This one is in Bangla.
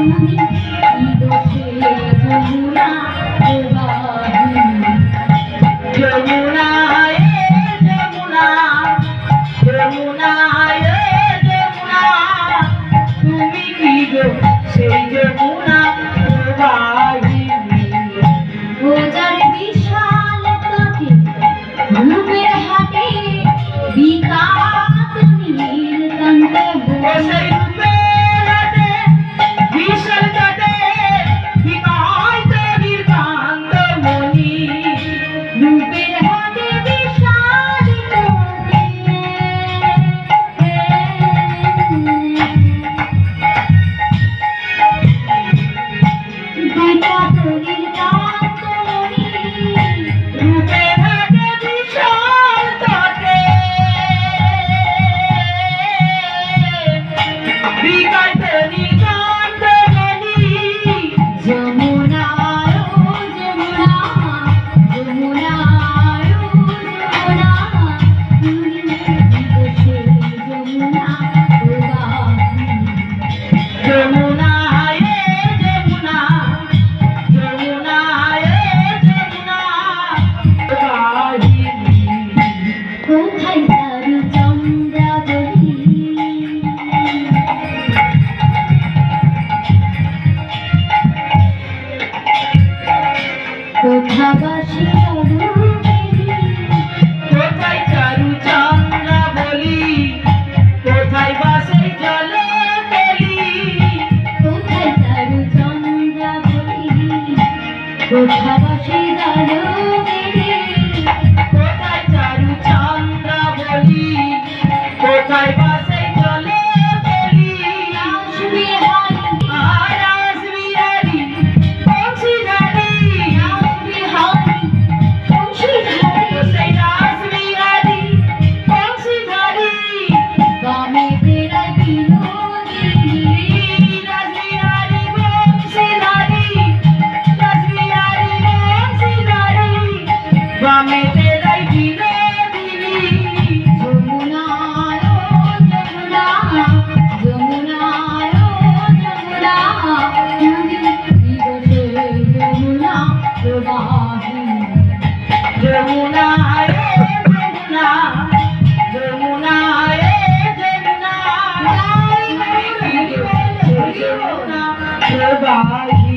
তুমি কি দোষে যমুনা প্রবাহিনী যমুনা যমুনা যমুনা যমুনা তুমি কি গো সেই যমুনা প্রবাহিনী ওজার বিশাল তটে রূপের হাটে বিকাত নীলকান্ত ও সেই রূপের হাটে বিশাল তটে বিকাত নীলকান্ত মণি রূপের হাটে বিশাল তটে বিকাত নীলকান্ত মণি রূপের হাটে বিশাল তটে বিকাত নীলকান্ত মণি যমুনা যমুনা যমুনা যমুনা তুমি বসে যমুনা প্রবাহিনী যমুনা যমুনা যমুনা যমুনা প্রবাহিনী কোথায় তারু চন্দ্রাবলী কোথাবাসী কোথায় চারু চন্দ্রা বলি কোথায় বাসে জলে গেলি কোথায় তারু চন্দ্রাবলী কোথাবাসী কোথায় চারু চন্দ্রা বলি কোথায় বাসে জলে গেলি আসবে হারি আর আসবি হারি পৌঁছি ধারি আসবে হারি পৌঁছে ধারে সেই আসবি হারি পৌঁছি ধারি বামে বেড়ায় বিনোদিনী আসবি হারি পৌঁছি ধারি আসবি হারি পৌঁছি ধারি বামে তেরাই বিনোদিনী যমুনা যমুনা যমুনা যমুনা তুমি কি বসে যমুনা প্রবাহিনী যমুনা যমুনা যমুনা যমুনা যমুনা প্রবাহিনী